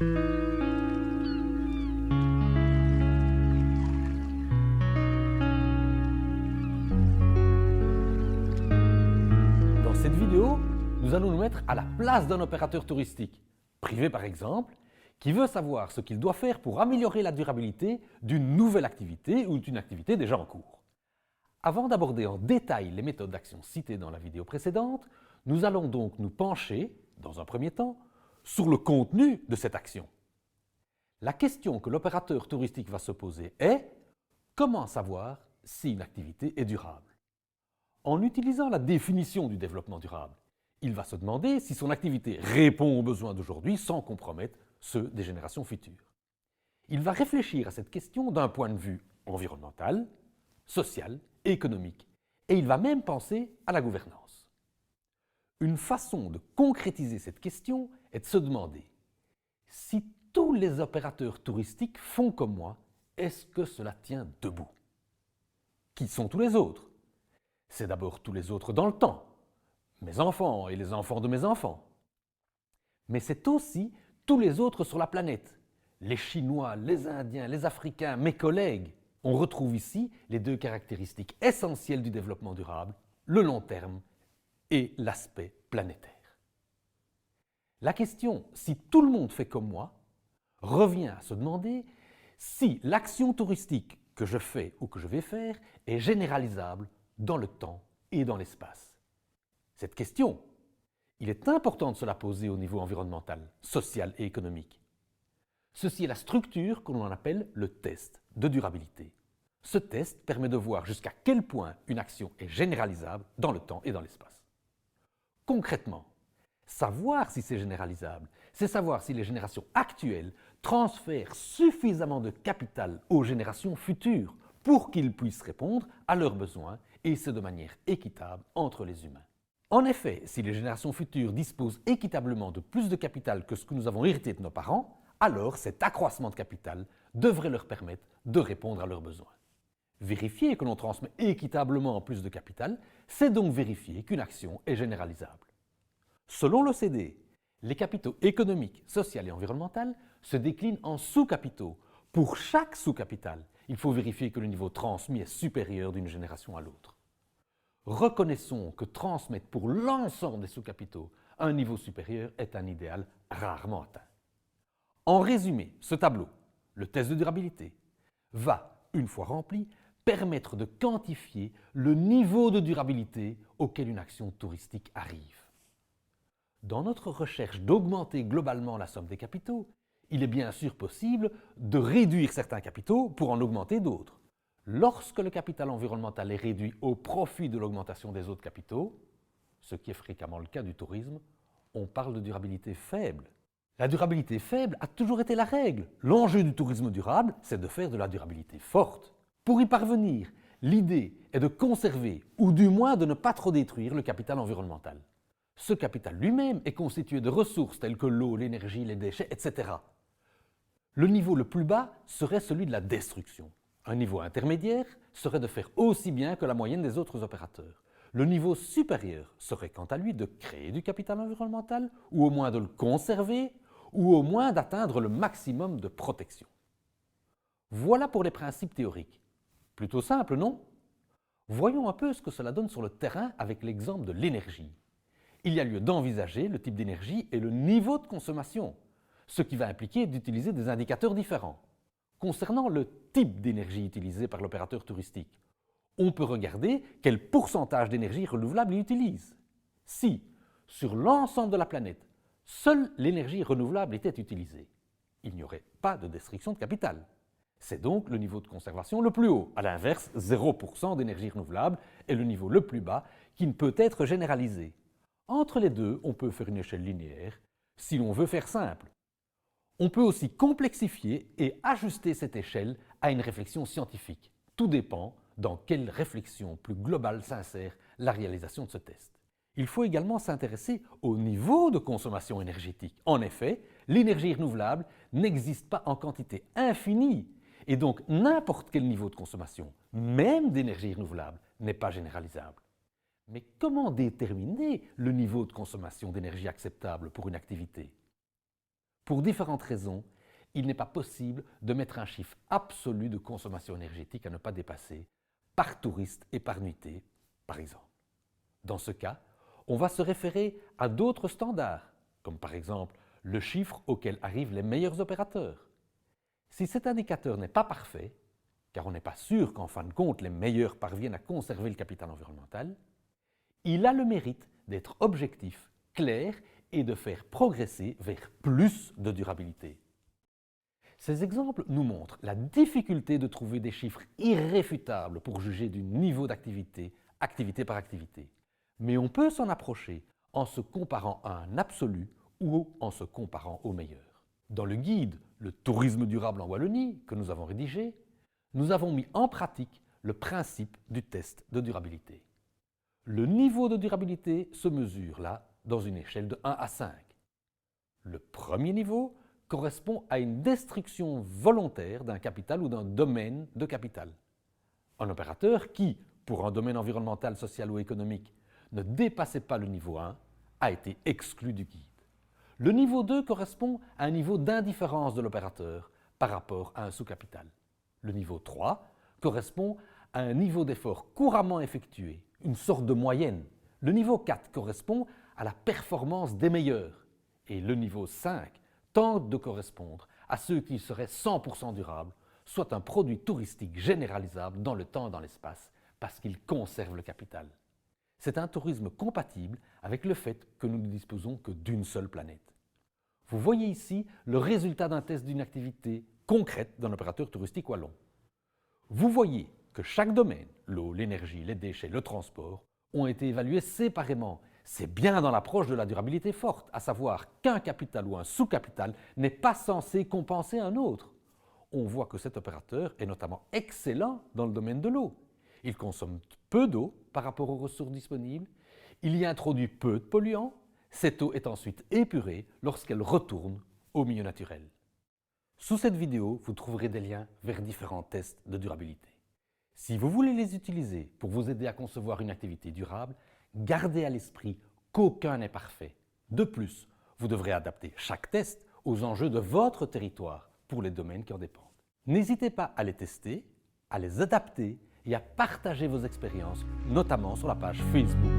Dans cette vidéo, nous allons nous mettre à la place d'un opérateur touristique, privé par exemple, qui veut savoir ce qu'il doit faire pour améliorer la durabilité d'une nouvelle activité ou d'une activité déjà en cours. Avant d'aborder en détail les méthodes d'action citées dans la vidéo précédente, nous allons donc nous pencher, dans un premier temps, sur le contenu de cette action. La question que l'opérateur touristique va se poser est « Comment savoir si une activité est durable ?» En utilisant la définition du développement durable, il va se demander si son activité répond aux besoins d'aujourd'hui sans compromettre ceux des générations futures. Il va réfléchir à cette question d'un point de vue environnemental, social et économique, et il va même penser à la gouvernance. Une façon de concrétiser cette question est de se demander si tous les opérateurs touristiques font comme moi, est-ce que cela tient debout? Qui sont tous les autres? C'est d'abord tous les autres dans le temps, mes enfants et les enfants de mes enfants. Mais c'est aussi tous les autres sur la planète, les Chinois, les Indiens, les Africains, mes collègues. On retrouve ici les deux caractéristiques essentielles du développement durable, le long terme et l'aspect planétaire. La question « si tout le monde fait comme moi » revient à se demander si l'action touristique que je fais ou que je vais faire est généralisable dans le temps et dans l'espace. Cette question, il est important de se la poser au niveau environnemental, social et économique. Ceci est la structure que l'on appelle le test de durabilité. Ce test permet de voir jusqu'à quel point une action est généralisable dans le temps et dans l'espace. Concrètement, savoir si c'est généralisable, c'est savoir si les générations actuelles transfèrent suffisamment de capital aux générations futures pour qu'ils puissent répondre à leurs besoins, et ce de manière équitable entre les humains. En effet, si les générations futures disposent équitablement de plus de capital que ce que nous avons hérité de nos parents, alors cet accroissement de capital devrait leur permettre de répondre à leurs besoins. Vérifier que l'on transmet équitablement plus de capital, c'est donc vérifier qu'une action est généralisable. Selon l'OCDE, les capitaux économiques, sociaux et environnementaux se déclinent en sous-capitaux. Pour chaque sous-capital, il faut vérifier que le niveau transmis est supérieur d'une génération à l'autre. Reconnaissons que transmettre pour l'ensemble des sous-capitaux un niveau supérieur est un idéal rarement atteint. En résumé, ce tableau, le test de durabilité, va, une fois rempli, permettre de quantifier le niveau de durabilité auquel une action touristique arrive. Dans notre recherche d'augmenter globalement la somme des capitaux, il est bien sûr possible de réduire certains capitaux pour en augmenter d'autres. Lorsque le capital environnemental est réduit au profit de l'augmentation des autres capitaux, ce qui est fréquemment le cas du tourisme, on parle de durabilité faible. La durabilité faible a toujours été la règle. L'enjeu du tourisme durable, c'est de faire de la durabilité forte. Pour y parvenir, l'idée est de conserver, ou du moins de ne pas trop détruire le capital environnemental. Ce capital lui-même est constitué de ressources telles que l'eau, l'énergie, les déchets, etc. Le niveau le plus bas serait celui de la destruction. Un niveau intermédiaire serait de faire aussi bien que la moyenne des autres opérateurs. Le niveau supérieur serait quant à lui de créer du capital environnemental, ou au moins de le conserver, ou au moins d'atteindre le maximum de protection. Voilà pour les principes théoriques. Plutôt simple, non? Voyons un peu ce que cela donne sur le terrain avec l'exemple de l'énergie. Il y a lieu d'envisager le type d'énergie et le niveau de consommation, ce qui va impliquer d'utiliser des indicateurs différents. Concernant le type d'énergie utilisé par l'opérateur touristique, on peut regarder quel pourcentage d'énergie renouvelable il utilise. Si, sur l'ensemble de la planète, seule l'énergie renouvelable était utilisée, il n'y aurait pas de destruction de capital. C'est donc le niveau de conservation le plus haut. À l'inverse, 0% d'énergie renouvelable est le niveau le plus bas qui ne peut être généralisé. Entre les deux, on peut faire une échelle linéaire si l'on veut faire simple. On peut aussi complexifier et ajuster cette échelle à une réflexion scientifique. Tout dépend dans quelle réflexion plus globale s'insère la réalisation de ce test. Il faut également s'intéresser au niveau de consommation énergétique. En effet, l'énergie renouvelable n'existe pas en quantité infinie et donc n'importe quel niveau de consommation, même d'énergie renouvelable, n'est pas généralisable. Mais comment déterminer le niveau de consommation d'énergie acceptable pour une activité? pour différentes raisons, il n'est pas possible de mettre un chiffre absolu de consommation énergétique à ne pas dépasser par touriste et par nuitée, par exemple. Dans ce cas, on va se référer à d'autres standards, comme par exemple le chiffre auquel arrivent les meilleurs opérateurs. Si cet indicateur n'est pas parfait, car on n'est pas sûr qu'en fin de compte les meilleurs parviennent à conserver le capital environnemental, il a le mérite d'être objectif, clair et de faire progresser vers plus de durabilité. Ces exemples nous montrent la difficulté de trouver des chiffres irréfutables pour juger du niveau d'activité, activité par activité. Mais on peut s'en approcher en se comparant à un absolu ou en se comparant au meilleur. Dans le guide « Le tourisme durable en Wallonie » que nous avons rédigé, nous avons mis en pratique le principe du test de durabilité. Le niveau de durabilité se mesure là dans une échelle de 1 à 5. Le premier niveau correspond à une destruction volontaire d'un capital ou d'un domaine de capital. Un opérateur qui, pour un domaine environnemental, social ou économique, ne dépassait pas le niveau 1, a été exclu du guide. Le niveau 2 correspond à un niveau d'indifférence de l'opérateur par rapport à un sous-capital. Le niveau 3 correspond à un niveau d'effort couramment effectué, une sorte de moyenne. Le niveau 4 correspond à la performance des meilleurs. Et le niveau 5 tente de correspondre à ceux qui seraient 100% durables, soit un produit touristique généralisable dans le temps et dans l'espace, parce qu'il conserve le capital. C'est un tourisme compatible avec le fait que nous ne disposons que d'une seule planète. Vous voyez ici le résultat d'un test d'une activité concrète d'un opérateur touristique wallon. Vous voyez que chaque domaine, l'eau, l'énergie, les déchets, le transport, ont été évalués séparément. C'est bien dans l'approche de la durabilité forte, à savoir qu'un capital ou un sous-capital n'est pas censé compenser un autre. On voit que cet opérateur est notamment excellent dans le domaine de l'eau. Il consomme peu d'eau par rapport aux ressources disponibles, il y introduit peu de polluants, cette eau est ensuite épurée lorsqu'elle retourne au milieu naturel. Sous cette vidéo, vous trouverez des liens vers différents tests de durabilité. Si vous voulez les utiliser pour vous aider à concevoir une activité durable, gardez à l'esprit qu'aucun n'est parfait. De plus, vous devrez adapter chaque test aux enjeux de votre territoire pour les domaines qui en dépendent. N'hésitez pas à les tester, à les adapter et à partager vos expériences, notamment sur la page Facebook.